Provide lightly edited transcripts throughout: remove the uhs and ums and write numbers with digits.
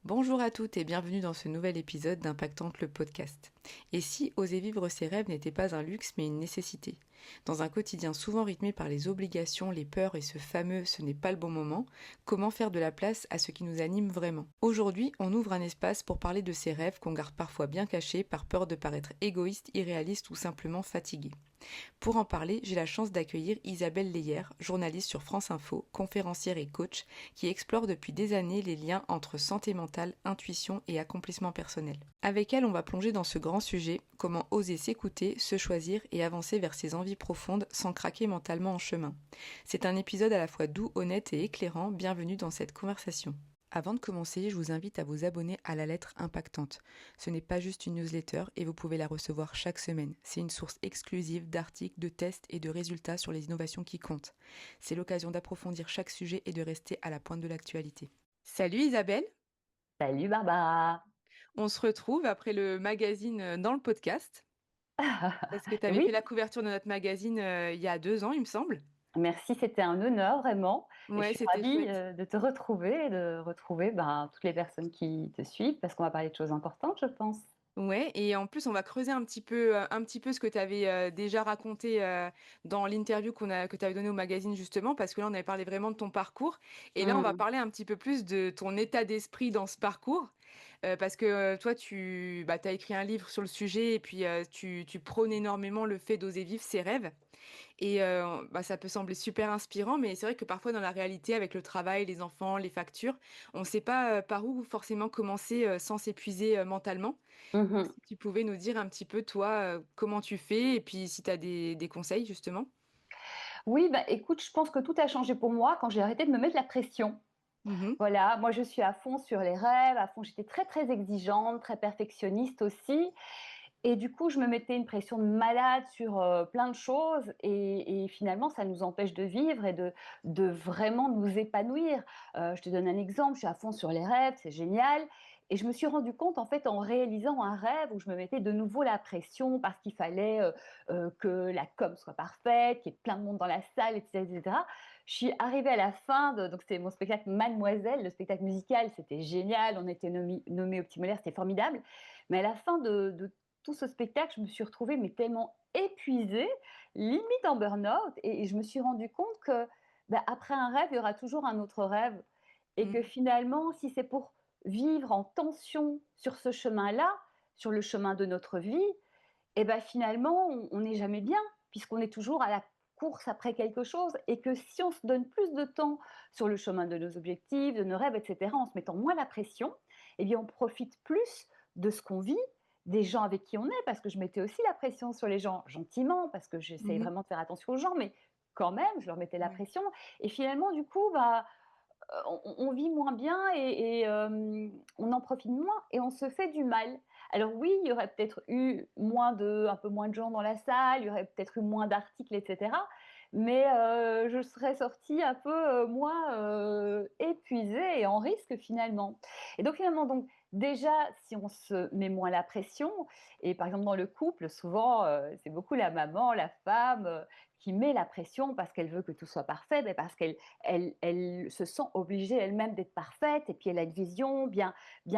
Bonjour à toutes et bienvenue dans ce nouvel épisode d'Impactante le podcast. Et si oser vivre ses rêves n'était pas un luxe mais une nécessité? Dans un quotidien souvent rythmé par les obligations, les peurs et ce fameux « ce n'est pas le bon moment », comment faire de la place à ce qui nous anime vraiment? Aujourd'hui, on ouvre un espace pour parler de ces rêves qu'on garde parfois bien cachés par peur de paraître égoïste, irréaliste ou simplement fatigué. Pour en parler, j'ai la chance d'accueillir Isabelle Leyer, journaliste sur France Info, conférencière et coach, qui explore depuis des années les liens entre santé mentale, intuition et accomplissement personnel. Avec elle, on va plonger dans ce grand sujet, comment oser s'écouter, se choisir et avancer vers ses envies profondes sans craquer mentalement en chemin. C'est un épisode à la fois doux, honnête et éclairant, bienvenue dans cette conversation. Avant de commencer, je vous invite à vous abonner à la lettre impactante. Ce n'est pas juste une newsletter et vous pouvez la recevoir chaque semaine. C'est une source exclusive d'articles, de tests et de résultats sur les innovations qui comptent. C'est l'occasion d'approfondir chaque sujet et de rester à la pointe de l'actualité. Salut Isabelle, Salut Barbara. on se retrouve après le magazine dans le podcast. Parce que tu avais Oui, fait la couverture de notre magazine il y a 2 ans, il me semble. merci, c'était un honneur vraiment et je Ouais, suis c'était ravie, chouette. de te retrouver et de retrouver, toutes les personnes qui te suivent parce qu'on va parler de choses importantes, je pense. Ouais, et en plus, on va creuser un petit peu ce que tu avais déjà raconté dans l'interview que tu avais donnée au magazine, justement, parce que là, on avait parlé vraiment de ton parcours. Et là, on va Mmh. parler un petit peu plus de ton état d'esprit dans ce parcours. Parce que toi, tu as écrit un livre sur le sujet et puis tu prônes énormément le fait d'oser vivre ses rêves. Et ça peut sembler super inspirant, mais c'est vrai que parfois dans la réalité, avec le travail, les enfants, les factures, on ne sait pas par où forcément commencer sans s'épuiser mentalement. Donc, Mmh. si tu pouvais nous dire un petit peu, toi, comment tu fais et puis si tu as des conseils, justement. Oui, écoute, je pense que tout a changé pour moi quand j'ai arrêté de me mettre la pression. Mhm. Voilà, moi je suis à fond sur les rêves, à fond j'étais très, très exigeante, très perfectionniste aussi. Et du coup, je me mettais une pression de malade sur, plein de choses et finalement, ça nous empêche de vivre et de vraiment nous épanouir. Je te donne un exemple, je suis à fond sur les rêves, c'est génial et je me suis rendu compte, en fait, en réalisant un rêve où je me mettais de nouveau la pression parce qu'il fallait, que la com soit parfaite, qu'il y ait plein de monde dans la salle et cetera. Je suis arrivée à la fin de donc c'était mon spectacle Mademoiselle, le spectacle musical, c'était génial, on était nommés au Petit Molière, c'était formidable. Mais à la fin de tout ce spectacle, je me suis retrouvée mais tellement épuisée, limite en burn-out et je me suis rendu compte que, après un rêve, il y aura toujours un autre rêve et que Mhm. finalement, si c'est pour vivre en tension sur ce chemin-là, sur le chemin de notre vie, et finalement, on n'est jamais bien puisqu'on est toujours à la course après quelque chose et que si on se donne plus de temps sur le chemin de nos objectifs, de nos rêves et cetera, en se mettant moins la pression, eh bien, on profite plus de ce qu'on vit, des gens avec qui on est, parce que je mettais aussi la pression sur les gens, gentiment, parce que j'essayais Mhm. vraiment de faire attention aux gens, mais quand même, je leur mettais la Ouais. pression et finalement, du coup, on vit moins bien et on en profite moins et on se fait du mal. Alors oui, il y aurait peut-être eu un peu moins de gens dans la salle, il y aurait peut-être eu moins d'articles et cetera, mais je serais sortie un peu, moins, épuisée et en risque finalement. Et donc finalement, donc déjà, si on se met moins la pression et par exemple dans le couple, souvent, c'est beaucoup la maman, la femme, qui met la pression parce qu'elle veut que tout soit parfait, mais parce qu'elle se sent obligée elle-même d'être parfaite et puis elle a une vision bien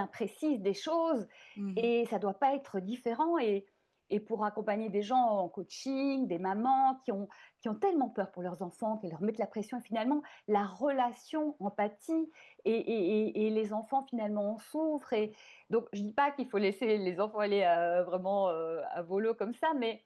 précise des choses Mhm. et ça ne doit pas être différent et pour accompagner des gens en coaching, des mamans qui ont tellement peur pour leurs enfants, qu'elles leur mettent la pression et finalement la relation empathie et les enfants finalement en souffrent et donc je ne dis pas qu'il faut laisser les enfants aller, vraiment, à volo comme ça, mais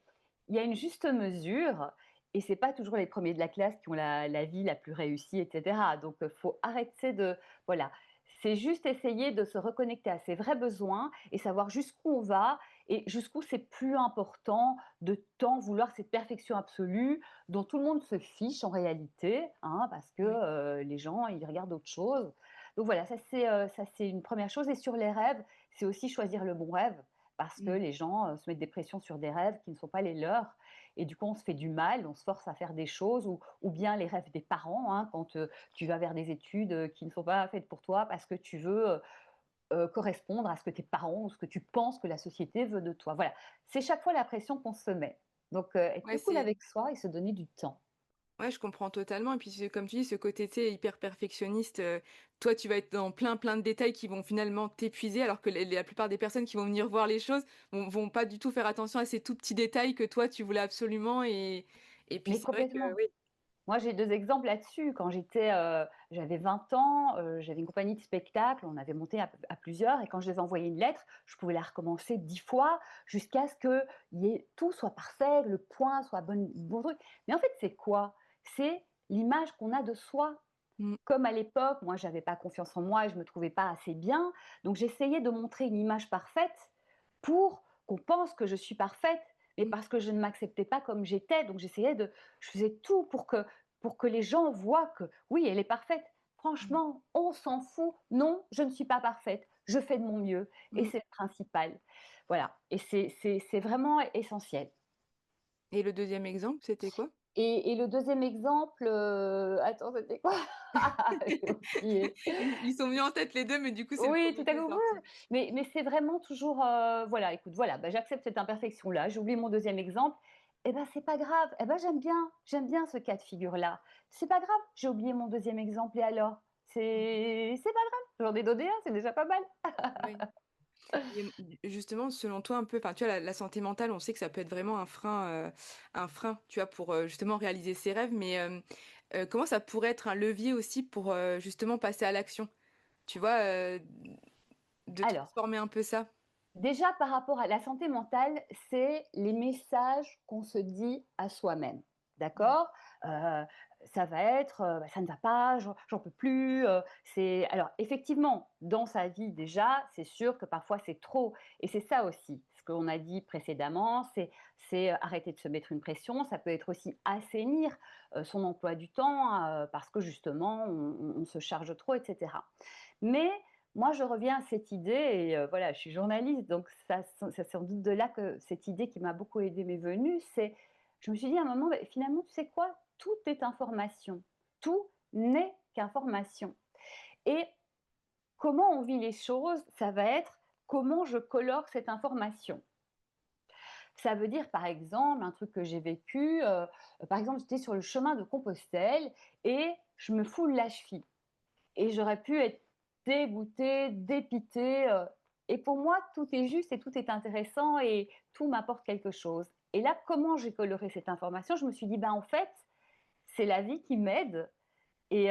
il y a une juste mesure et c'est pas toujours les premiers de la classe qui ont la vie la plus réussie et cetera. Donc, faut arrêter de voilà, c'est juste essayer de se reconnecter à ses vrais besoins et savoir jusqu'où on va et jusqu'où c'est plus important de tant vouloir cette perfection absolue dont tout le monde se fiche en réalité, hein, parce que, Ouais. les gens, ils regardent autre chose. Donc voilà, ça c'est une première chose et sur les rêves, c'est aussi choisir le bon rêve parce que Mhm. les gens, se mettent des pressions sur des rêves qui ne sont pas les leurs et du coup, on se fait du mal, on se force à faire des choses ou bien les rêves des parents, hein, quand, tu vas vers des études, qui ne sont pas faites pour toi parce que tu veux, correspondre à ce que tes parents ou ce que tu penses que la société veut de toi. Voilà, c'est chaque fois la pression qu'on se met. Donc être Ouais, plus cool c'est avec soi et se donner du temps. ouais, je comprends totalement et puis c'est comme tu dis, ce côté, tu sais, hyper perfectionniste, toi, tu vas être dans plein de détails qui vont finalement t'épuiser alors que la plupart des personnes qui vont venir voir les choses vont pas du tout faire attention à ces tout petits détails que toi, tu voulais absolument et puis Mais c'est vrai que complètement. oui. Moi, j'ai 2 exemples là-dessus. Quand j'avais 20 ans, j'avais une compagnie de spectacle, on avait monté à plusieurs et quand je devais envoyer une lettre, je pouvais la recommencer 10 fois jusqu'à ce que tout soit parfait, le point soit bon truc. Mais en fait, c'est quoi? C'est l'image qu'on a de soi. Mmh, Comme à l'époque, moi, j'avais pas confiance en moi et je me trouvais pas assez bien, donc j'essayais de montrer une image parfaite pour qu'on pense que je suis parfaite, mais mmh, parce que je ne m'acceptais pas comme j'étais, donc je faisais tout pour que les gens voient que oui, elle est parfaite. mmh, Franchement, on s'en fout. Non, je ne suis pas parfaite. Je fais de mon mieux et mmh c'est le principal. Voilà, et c'est vraiment essentiel. et le deuxième exemple, c'était quoi? Et le deuxième exemple, attends, c'était quoi? J'ai oublié. Ils sont venus en tête les 2, mais du coup, c'est le Oui, tout premier à qui est coup, sorti. mais c'est vraiment toujours, voilà, écoute, voilà, bah, j'accepte cette imperfection-là, j'oublie mon deuxième exemple, et ben, c'est pas grave, et ben, j'aime bien ce cas de figure-là. C'est pas grave, j'ai oublié mon deuxième exemple et alors? Mmh, C'est pas grave, j'en ai donné un, c'est déjà pas mal. oui. Et justement, selon toi, un peu, enfin, tu vois, la santé mentale, on sait que ça peut être vraiment un frein, tu vois, pour, justement réaliser ses rêves, mais comment ça pourrait être un levier aussi pour, justement passer à l'action? Tu vois, de Alors, transformer un peu ça? déjà par rapport à la santé mentale, c'est les messages qu'on se dit à soi-même, Mmh, d'accord? Heu, Ça va être, «Bah, ça ne va pas, j'en peux plus», c'est alors effectivement, dans sa vie déjà, c'est sûr que parfois c'est trop et c'est ça aussi, ce qu'on a dit précédemment, arrêter de se mettre une pression, ça peut être aussi assainir, son emploi du temps, parce que justement on se charge trop et cetera. Mais moi, je reviens à cette idée et voilà, je suis journaliste, donc c'est sans doute de là que cette idée qui m'a beaucoup aidée m'est venue. Je me suis dit à un moment: «Beh, finalement, tu sais quoi? Tout est information. Tout n'est qu'information» et comment on vit les choses, ça va être comment je colore cette information. Ça veut dire, par exemple, un truc que j'ai vécu, par exemple, j'étais sur le chemin de Compostelle et je me foule la cheville. Et j'aurais pu être dégoûtée, dépitée, et pour moi, tout est juste et tout est intéressant et tout m'apporte quelque chose. Et là, comment j'ai coloré cette information? Je me suis dit: «Ben, en fait, c'est la vie qui m'aide» et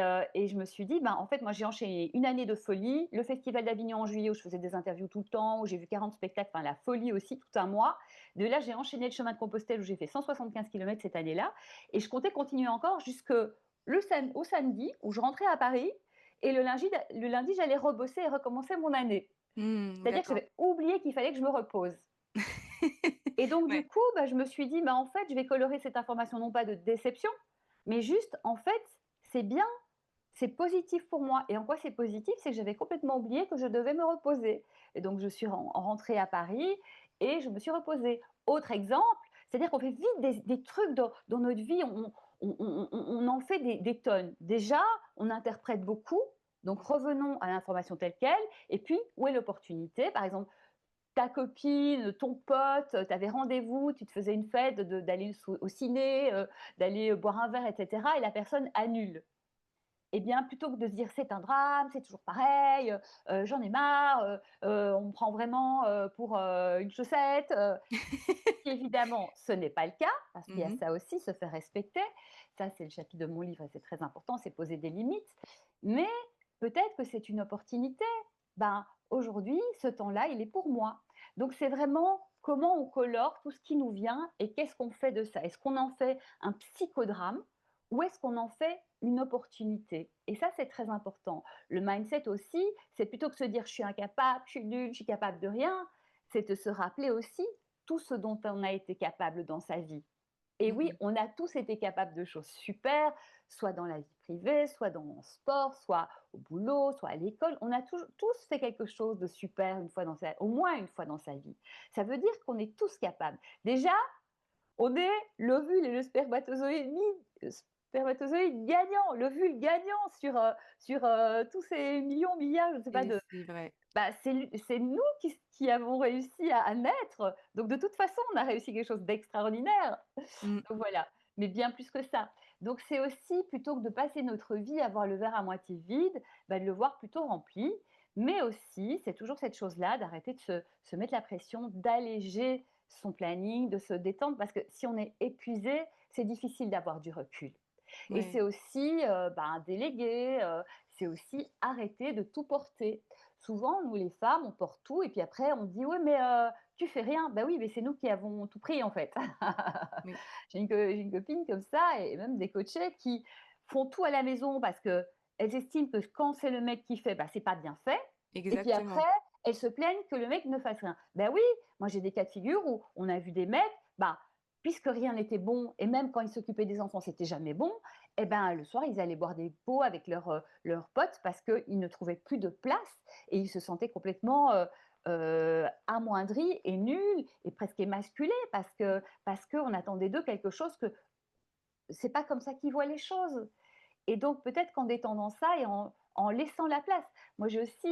je me suis dit: «Ben, en fait, moi, j'ai enchaîné une année de folie, le festival d'Avignon en juillet où je faisais des interviews tout le temps, où j'ai vu 40 spectacles, enfin la folie aussi, tout un mois. De là, j'ai enchaîné le chemin de Compostelle où j'ai fait 175 kilomètres cette année-là et je comptais continuer encore jusque au samedi où je rentrais à Paris et le lundi, j'allais rebosser et recommencer mon année. mmh, C'est-à-dire que d'accord. j'avais oublié qu'il fallait que je me repose et donc du Ouais. coup, bah, je me suis dit: «Bah, en fait, je vais colorer cette information non pas de déception, mais juste, en fait, c'est bien, c'est positif pour moi» et en quoi c'est positif? C'est que j'avais complètement oublié que je devais me reposer et donc je suis rentrée à Paris et je me suis reposée. Autre exemple, c'est-à-dire qu'on fait vite des trucs dans notre vie, on en fait des tonnes. Déjà, on interprète beaucoup, donc revenons à l'information telle quelle et puis où est l'opportunité? Par exemple, ta copine, ton pote, tu avais rendez-vous, tu te faisais une fête d'aller au ciné, d'aller, boire un verre et cetera et la personne annule. Eh bien, plutôt que de se dire: «C'est un drame, c'est toujours pareil, j'en ai marre, on me prend vraiment, pour, une chaussette», évidemment, ce n'est pas le cas, parce qu'il y a Mmh. ça aussi, se faire respecter. Ça, c'est le chapitre de mon livre et c'est très important, c'est poser des limites. Mais peut-être que c'est une opportunité. Ben, aujourd'hui, ce temps-là, il est pour moi. Donc c'est vraiment comment on colore tout ce qui nous vient et qu'est-ce qu'on fait de ça? Est-ce qu'on en fait un psychodrame ou est-ce qu'on en fait une opportunité? Et ça, c'est très important. Le mindset aussi, c'est plutôt que se dire: «Je suis incapable, je suis nul, je suis capable de rien», c'est de se rappeler aussi tout ce dont on a été capable dans sa vie. Et oui, Mmh. on a tous été capables de choses super, soit dans la vie privée, soit dans le sport, soit au boulot, soit à l'école. On a tous fait quelque chose de super au moins une fois dans sa vie. Ça veut dire qu'on est tous capables. Déjà, on est l'ovule et le spermatozoïde spermatozoïde gagnant, l'ovule gagnant sur, tous ces millions, milliards, je ne sais pas Et de c'est vrai. bah, c'est nous qui avons réussi à naître, donc de toute façon, on a réussi quelque chose d'extraordinaire. Mmh. Donc voilà, mais bien plus que ça. Donc c'est aussi plutôt que de passer notre vie à voir le verre à moitié vide, bah, de le voir plutôt rempli. Mais aussi, c'est toujours cette chose-là d'arrêter de se mettre la pression, d'alléger son planning, de se détendre parce que si on est épuisé, c'est difficile d'avoir du recul. Et Ouais, c'est aussi, déléguer, c'est aussi arrêter de tout porter. Souvent, nous les femmes, on porte tout et puis après on dit: «Ouais, mais tu fais rien». Bah oui, mais c'est nous qui avons tout pris en fait. oui, J'ai une copine comme ça et même des coachées qui font tout à la maison parce qu'elles estiment que quand c'est le mec qui fait, bah, c'est pas bien fait et puis après, exactement. elles se plaignent que le mec ne fasse rien. Ben oui, moi j'ai des cas de figure où on a vu des mecs, bah, puisque rien n'était bon et même quand ils s'occupaient des enfants, c'était jamais bon, et ben, le soir, ils allaient boire des pots avec leurs potes parce qu'ils ne trouvaient plus de place et ils se sentaient complètement, amoindris et nuls et presque émasculés parce qu'on attendait d'eux quelque chose que c'est pas comme ça qu'ils voient les choses. Et donc peut-être qu'en détendant ça et en laissant la place. Moi, j'ai aussi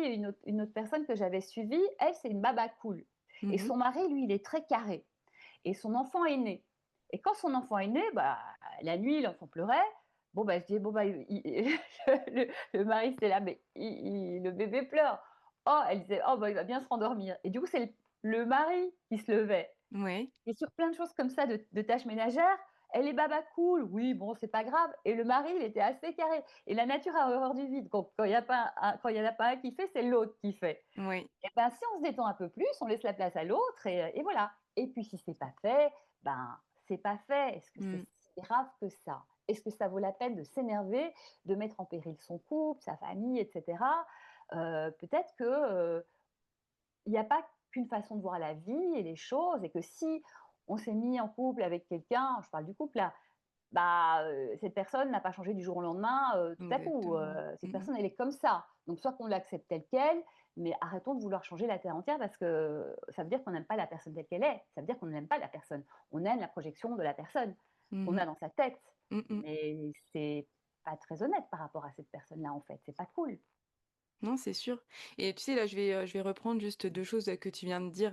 une autre personne que j'avais suivie, elle, c'est une baba cool et Mmh. son mari, lui, il est très carré et son enfant est né et quand son enfant est né, bah, la nuit, l'enfant pleurait. Bon, bah, je dis: «Bon, bah, le mari, c'était là: «Mais le bébé pleure». Oh, elle disait: «Oh, bah, il va bien se rendormir» et du coup, c'est le mari qui se levait. Ouais, Et sur plein de choses comme ça de tâches ménagères, elle est baba cool, oui, bon, c'est pas grave et le mari, il était assez carré et la nature a horreur du vide. Quand il y a pas un quand il y en a pas un qui fait, c'est l'autre qui fait. ouais. Et ben, si on se détend un peu plus, on laisse la place à l'autre et voilà. Et puis si c'est pas fait, ben, c'est pas fait. Est-ce que c'est Mmh. si grave que ça? Est-ce que ça vaut la peine de s'énerver, de mettre en péril son couple, sa famille et cetera? Peut-être que, il n'y a pas qu'une façon de voir la vie et les choses et que si on s'est mis en couple avec quelqu'un, je parle du couple là, bah, cette personne n'a pas changé du jour au lendemain, tout à coup, Exactement. cette Mmh mh. personne elle est comme ça. Donc soit qu'on l'accepte telle quelle, mais arrêtons de vouloir changer la terre entière parce que ça veut dire qu'on n'aime pas la personne telle qu'elle est. Ça veut dire qu'on n'aime pas la personne. On aime la projection de la personne qu'on Mmh. a dans sa tête. Mmh mh. Mais c'est pas très honnête par rapport à cette personne-là en fait, c'est pas cool. Non, c'est sûr. Et tu sais, là, je vais reprendre juste 2 choses, que tu viens de dire,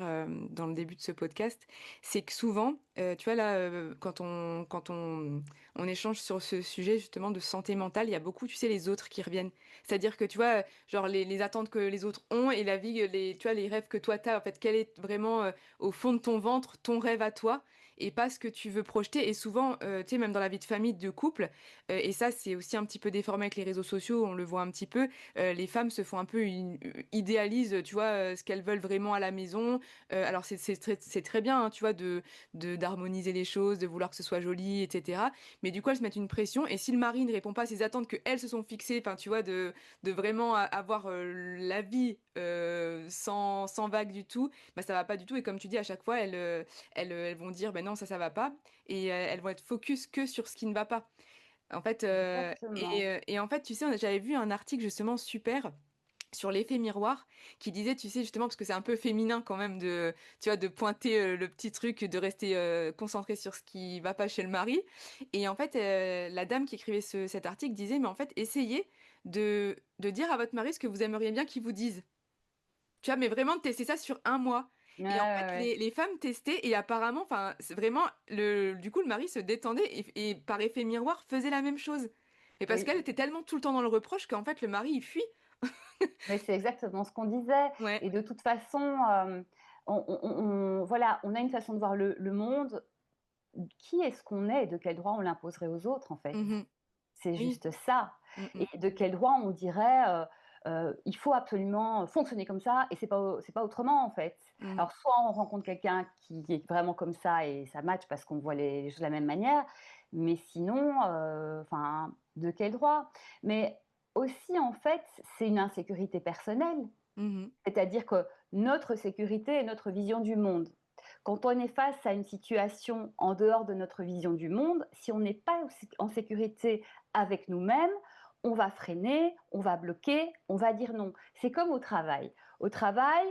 dans le début de ce podcast. C'est que souvent, tu vois, là, quand on échange sur ce sujet justement de santé mentale, il y a beaucoup, tu sais, les autres qui reviennent. C'est-à-dire que, tu vois, genre les attentes que les autres ont et la vie, tu vois, les rêves que toi tu as, en fait, quel est vraiment, au fond de ton ventre, ton rêve à toi et pas ce que tu veux projeter et souvent, tu sais, même dans la vie de famille, de couple, et ça, c'est aussi un petit peu déformé avec les réseaux sociaux, on le voit un petit peu, les femmes se font un peu idéalisent, tu vois, ce qu'elles veulent vraiment à la maison. Alors c'est très bien, hein, tu vois, d'harmoniser les choses, de vouloir que ce soit joli, et cetera. Mais du coup, elles se mettent une pression et si le mari ne répond pas à ces attentes qu'elles se sont fixées, enfin, tu vois, de vraiment a avoir, la vie, sans vague du tout, bah, ça va pas du tout et comme tu dis, à chaque fois, elles vont dire: «Beh, non, ça va pas» et elles vont être focus que sur ce qui ne va pas. En fait, Exactement. et en fait, tu sais, j'avais vu un article justement super sur l'effet miroir qui disait, tu sais, justement, parce que c'est un peu féminin quand même de, tu vois, de pointer, le petit truc, de rester, concentré sur ce qui va pas chez le mari et en fait, la dame qui écrivait cet article disait: «Mais en fait, essayez de dire à votre mari ce que vous aimeriez bien qu'il vous dise». Tu vois? Mais vraiment de tester ça sur un mois Ouais, et en ouais, fait, ouais. les femmes testaient et apparemment, enfin, c'est vraiment du coup, le mari se détendait et par effet miroir, faisait la même chose. Et parce Oui. qu'elle était tellement tout le temps dans le reproche qu'en fait, le mari, il fuit. Mais c'est exactement ce qu'on disait Ouais. et de toute façon, voilà, on a une façon de voir le monde. Qui est-ce qu'on est et de quel droit on l'imposerait aux autres, en fait? Mmh. C'est Oui. juste ça Mmh mh. et de quel droit on dirait, «Il faut absolument fonctionner comme ça et c'est pas autrement, en fait». Mmh. Alors soit on rencontre quelqu'un qui est vraiment comme ça et ça match parce qu'on voit les choses de la même manière, mais sinon, enfin, de quel droit? Mais aussi, en fait, c'est une insécurité personnelle. Mmh. C'est-à-dire que notre sécurité est notre vision du monde. Quand on est face à une situation en dehors de notre vision du monde, si on n'est pas en sécurité avec nous-mêmes, on va freiner, on va bloquer, on va dire non. C'est comme au travail. Au travail,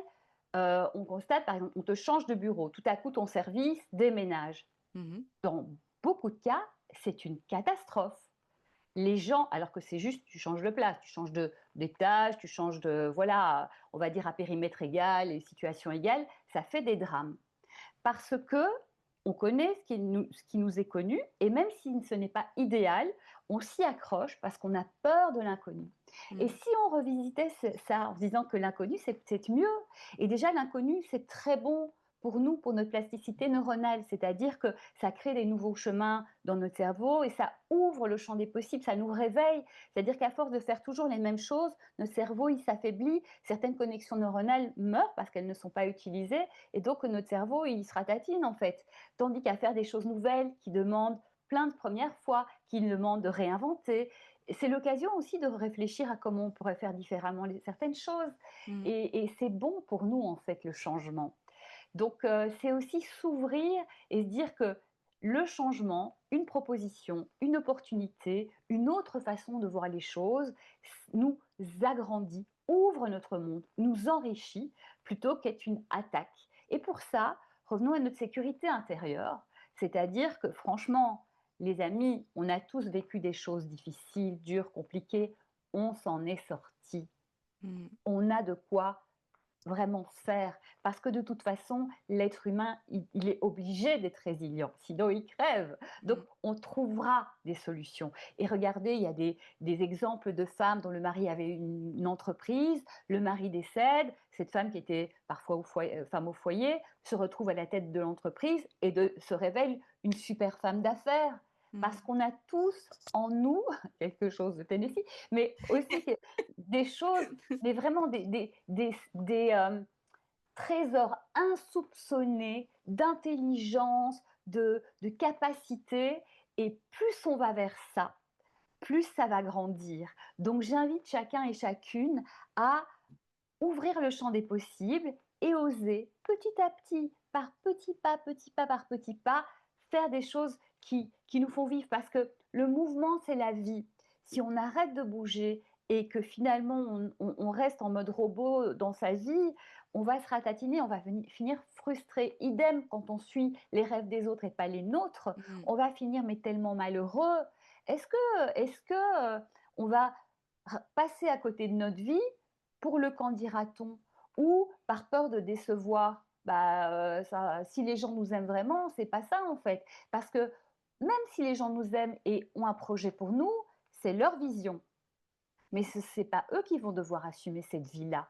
on constate, par exemple, on te change de bureau, tout à coup ton service déménage. Mmh. Dans beaucoup de cas, c'est une catastrophe. les gens, alors que c'est juste, tu changes de place, tu changes d'étage, tu changes de, voilà, on va dire à périmètre égal et situation égale, ça fait des drames. Parce que on connaît ce qui nous est connu, et même si ce n'est pas idéal, on s'y accroche parce qu'on a peur de l'inconnu. Et Mmh. si on revisitait ça en se disant que l'inconnu, c'est peut-être mieux, et déjà l'inconnu, c'est très bon pour nous, pour notre plasticité neuronale, c'est-à-dire que ça crée des nouveaux chemins dans notre cerveau et ça ouvre le champ des possibles, ça nous réveille. C'est-à-dire qu'à force de faire toujours les mêmes choses, notre cerveau, il s'affaiblit, certaines connexions neuronales meurent parce qu'elles ne sont pas utilisées, et donc notre cerveau, il se ratatine en fait. Tandis qu'à faire des choses nouvelles qui demandent plein de premières fois, qui demandent de réinventer, c'est l'occasion aussi de réfléchir à comment on pourrait faire différemment certaines choses. Mmh. Et c'est bon pour nous en fait le changement. Donc c'est aussi s'ouvrir et se dire que le changement, une proposition, une opportunité, une autre façon de voir les choses, nous agrandit, ouvre notre monde, nous enrichit plutôt qu'être une attaque. Et pour ça, revenons à notre sécurité intérieure, c'est-à-dire que franchement, les amis, on a tous vécu des choses difficiles, dures, compliquées, on s'en est sorti. Mmh. On a de quoi vraiment faire. Parce que de toute façon, l'être humain, il est obligé d'être résilient, sinon il crève. Donc, Mmh. on trouvera des solutions. Et regardez, il y a des exemples de femmes dont le mari avait une entreprise, le mari décède, cette femme qui était parfois femme au foyer se retrouve à la tête de l'entreprise et se révèle une super femme d'affaires. Parce Mmh. qu'on a tous en nous quelque chose de Tennessee, mais aussi des choses, mais vraiment des trésors insoupçonnés d'intelligence, de capacité, et plus on va vers ça, plus ça va grandir. Donc j'invite chacun et chacune à ouvrir le champ des possibles et oser petit à petit, par petit pas par petit pas, faire des choses qui nous font vivre. Parce que le mouvement, c'est la vie. Si on arrête de bouger et que finalement on reste en mode robot dans sa vie, on va se ratatiner, on va finir frustré. Idem quand on suit les rêves des autres et pas les nôtres, Mmh. on va finir mais tellement malheureux. Est-ce que on va passer à côté de notre vie pour le qu'en dira-t-on, ou par peur de décevoir? Bah, ça, si les gens nous aiment vraiment, c'est pas ça en fait. Parce que même si les gens nous aiment et ont un projet pour nous, c'est leur vision. Mais ce c'est pas eux qui vont devoir assumer cette vie-là.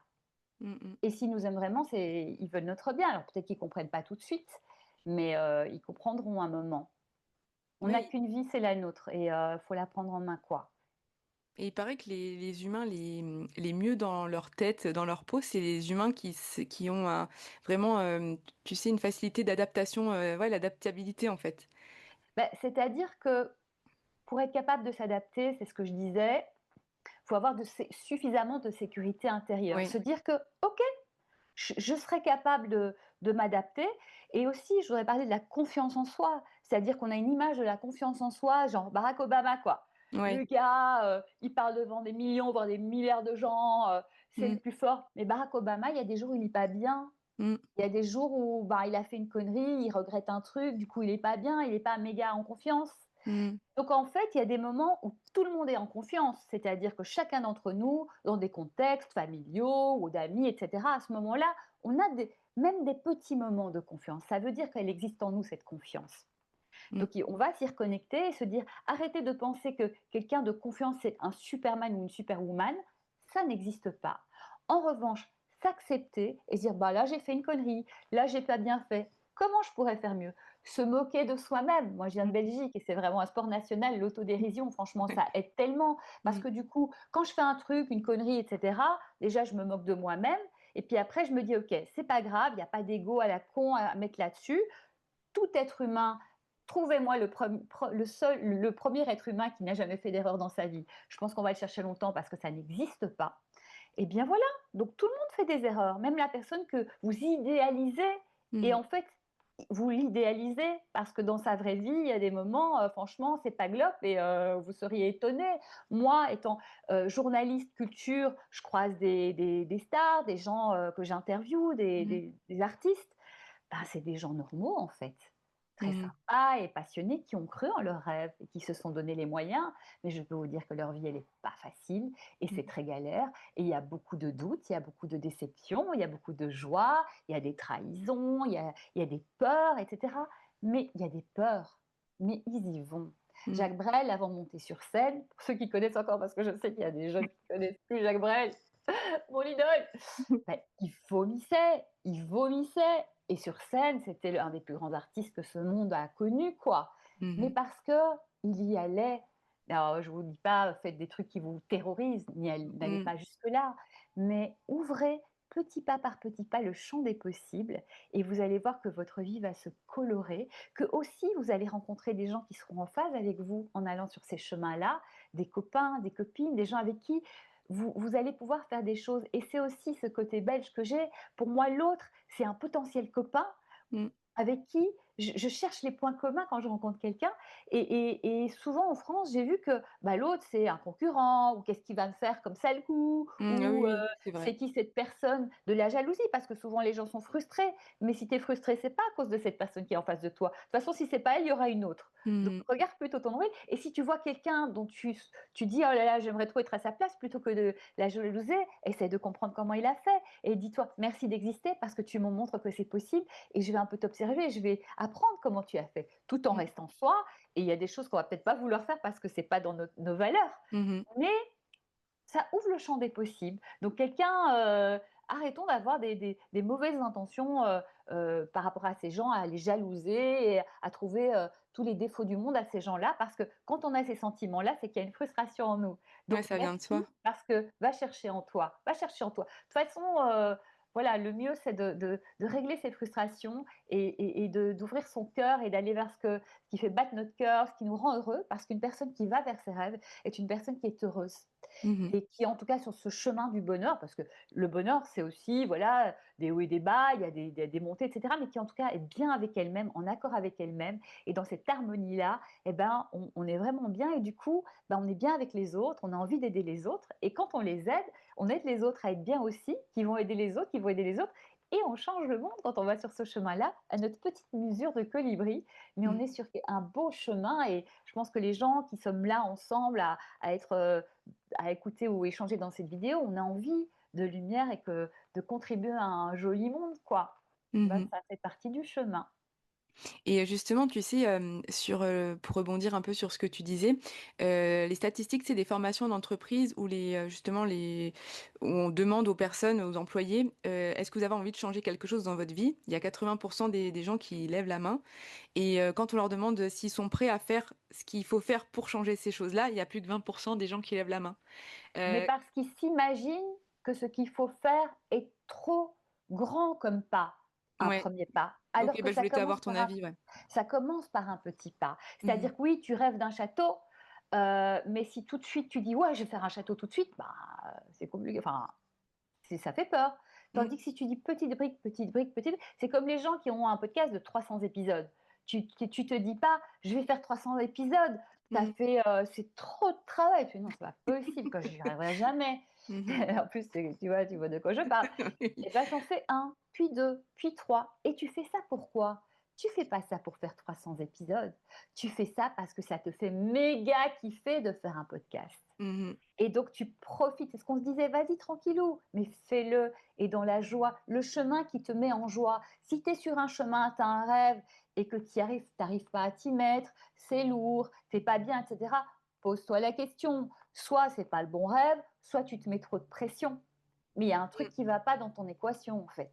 Mmh mh. Et s'ils nous aiment vraiment, ils veulent notre bien. Alors peut-être qu'ils comprennent pas tout de suite, mais ils comprendront un moment. On n'a Oui, qu'une vie, c'est la nôtre, et faut la prendre en main, quoi. et il paraît que les humains les mieux dans leur tête, dans leur peau, c'est les humains qui ont un vraiment, tu sais, une facilité d'adaptation, ouais, l'adaptabilité, en fait. Bah, c'est-à-dire que pour être capable de s'adapter, c'est ce que je disais, il faut avoir suffisamment de sécurité intérieure. Oui. Se dire que, OK, je serai capable de m'adapter. Et aussi, je voudrais parler de la confiance en soi. C'est-à-dire qu'on a une image de la confiance en soi, genre Barack Obama, quoi. Le Ouais. gars, il parle devant des millions, voire des milliards de gens, c'est le Mmh. plus fort. Mais Barack Obama, il y a des jours où il n'est pas bien. Mmh. Il y a des jours où bah, il a fait une connerie, il regrette un truc, du coup il n'est pas bien, il n'est pas méga en confiance. Mmh. Donc en fait, il y a des moments où tout le monde est en confiance, c'est-à-dire que chacun d'entre nous, dans des contextes familiaux ou d'amis, etc., à ce moment-là, on a même des petits moments de confiance. Ça veut dire qu'elle existe en nous, cette confiance. Mmh. Donc on va s'y reconnecter et se dire, arrêtez de penser que quelqu'un de confiance, c'est un Superman ou une Superwoman. Ça n'existe pas. En revanche, s'accepter et se dire, bah là j'ai fait une connerie, là j'ai pas bien fait. Comment je pourrais faire mieux? Se moquer de soi-même. Moi, je viens de Mmh. Belgique et c'est vraiment un sport national, l'autodérision. Franchement, Ouais. ça aide tellement. Parce Mmh. que du coup, quand je fais un truc, une connerie, etc., déjà, je me moque de moi-même. Et puis après, je me dis, OK, c'est pas grave, il n'y a pas d'ego à la con à mettre là-dessus. Tout être humain, trouvez-moi le premier être humain qui n'a jamais fait d'erreur dans sa vie. Je pense qu'on va le chercher longtemps parce que ça n'existe pas. Et bien voilà, donc tout le monde fait des erreurs, même la personne que vous idéalisez. Et Mmh. en fait, vous l'idéalisez parce que dans sa vraie vie, il y a des moments, franchement, c'est pas glop, et vous seriez étonné. Moi, étant journaliste culture, je croise des stars, des gens que j'interviewe, Mmh. des artistes. Ben, c'est des gens normaux en fait. très Mmh. sympas et passionnés qui ont cru en leurs rêves et qui se sont donné les moyens. Mais je peux vous dire que leur vie, elle n'est pas facile et c'est Mmh. très galère. Et il y a beaucoup de doutes, il y a beaucoup de déceptions, il y a beaucoup de joie, il y a des trahisons, il y a des peurs, etc. Mais il y a des peurs, mais ils y vont. Mmh. Jacques Brel, avant de monter sur scène, pour ceux qui connaissent encore, parce que je sais qu'il y a des jeunes qui connaissent plus Jacques Brel, mon idole, bah, il vomissait et sur scène, c'était l'un des plus grands artistes que ce monde a connu, quoi. Mais Mmh. parce qu'il y allait. Alors, je vous dis pas, faites des trucs qui vous terrorisent, n'allez Mmh. pas jusque-là, mais ouvrez petit pas par petit pas le champ des possibles et vous allez voir que votre vie va se colorer, que aussi vous allez rencontrer des gens qui seront en phase avec vous en allant sur ces chemins-là, des copains, des copines, des gens avec qui vous allez pouvoir faire des choses. Et c'est aussi ce côté belge que j'ai. Pour moi, l'autre, c'est un potentiel copain Mmh. avec qui je cherche les points communs quand je rencontre quelqu'un. Et souvent en France, j'ai vu que bah, l'autre, c'est un concurrent, ou qu'est-ce qu'il va me faire comme sale coup, Mmh. Ah oui, ou oui, c'est vrai. c'est qui cette personne, de la jalousie, parce que souvent les gens sont frustrés. Mais si tu es frustré, c'est pas à cause de cette personne qui est en face de toi. De toute façon, si c'est pas elle, il y aura une autre. Donc Mmh. regarde plutôt ton nombril. Et si tu vois quelqu'un dont tu dis oh là là, j'aimerais trop être à sa place, plutôt que de la jalouser, essaie de comprendre comment il a fait. Et dis-toi merci d'exister parce que tu me montres que c'est possible et je vais un peu t'observer, je vais apprendre comment tu as fait, tout en Mmh. restant soi. Et il y a des choses qu'on va peut-être pas vouloir faire parce que c'est pas dans nos valeurs. Mmh. Mais ça ouvre le champ des possibles. Donc quelqu'un, arrêtons d'avoir des mauvaises intentions, par rapport à ces gens, à les jalouser et à trouver, tous les défauts du monde à ces gens-là. Parce que quand on a ces sentiments-là, c'est qu'il y a une frustration en nous. Ouais, Donc ça vient de soi. merci parce que va chercher en toi, va chercher en toi. De toute façon, voilà, le mieux c'est de régler ces frustrations et d'ouvrir son cœur et d'aller vers ce qui fait battre notre cœur, ce qui nous rend heureux. Parce qu'une personne qui va vers ses rêves est une personne qui est heureuse Mmh. et qui est en tout cas sur ce chemin du bonheur, parce que le bonheur, c'est aussi voilà, des hauts et des bas, il y a des montées, et cetera, mais qui en tout cas est bien avec elle-même, en accord avec elle-même. Et dans cette harmonie-là, eh ben, on est vraiment bien et du coup, ben, on est bien avec les autres, on a envie d'aider les autres. Et quand on les aide, on aide les autres à être bien aussi, qui vont aider les autres, qui vont aider les autres. Et on change le monde quand on va sur ce chemin-là, à notre petite mesure de colibri. Mais on Mmh. est sur un beau chemin et je pense que les gens qui sommes là ensemble à être à écouter ou échanger dans cette vidéo, on a envie de lumière et que de contribuer à un joli monde, quoi. Bah, Mmh. ça fait partie du chemin. Et justement, tu sais, pour rebondir un peu sur ce que tu disais, les statistiques, c'est des formations d'entreprise où justement où on demande aux personnes, aux employés, «Est-ce que vous avez envie de changer quelque chose dans votre vie?» Il y a 80 des gens qui lèvent la main et quand on leur demande s'ils sont prêts à faire ce qu'il faut faire pour changer ces choses-là, il y a plus de 20 des gens qui lèvent la main. Mais Heu, parce qu'ils s'imaginent que ce qu'il faut faire est trop grand comme pas, un ouais, premier pas, OK, alors que bah, je voulais t'avoir ton avis, ouais. ça commence par un petit pas. Mmh. C'est-à-dire que oui, tu rêves d'un château, mais si tout de suite tu dis: «Ouais, je vais faire un château tout de suite», bah, c'est compliqué, enfin, ça fait peur. Mmh. Tandis que si tu dis petite brique, petite brique, petite, c'est comme les gens qui ont un podcast de 300 épisodes. Tu te dis pas, je vais faire 300 épisodes. Mmh. C'est trop de travail. Tu dis, non, c'est pas possible, que j'y arriverai jamais. Mmh. En plus, tu vois de quoi je parle. Et ben, t'en fais un, puis deux, puis trois. Et tu fais ça pourquoi? Tu fais pas ça pour faire 300 épisodes. Tu fais ça parce que ça te fait méga kiffer de faire un podcast. Mmh. Et donc tu profites, c'est ce qu'on se disait, vas-y tranquillou, mais fais-le et dans la joie, le chemin qui te met en joie. Si tu es sur un chemin, tu as un rêve et que tu n'arrives pas à t'y mettre, c'est lourd, tu pas bien, etc., pose-toi la question. Soit c'est pas le bon rêve, soit tu te mets trop de pression. Mais il y a un truc qui va pas dans ton équation en fait.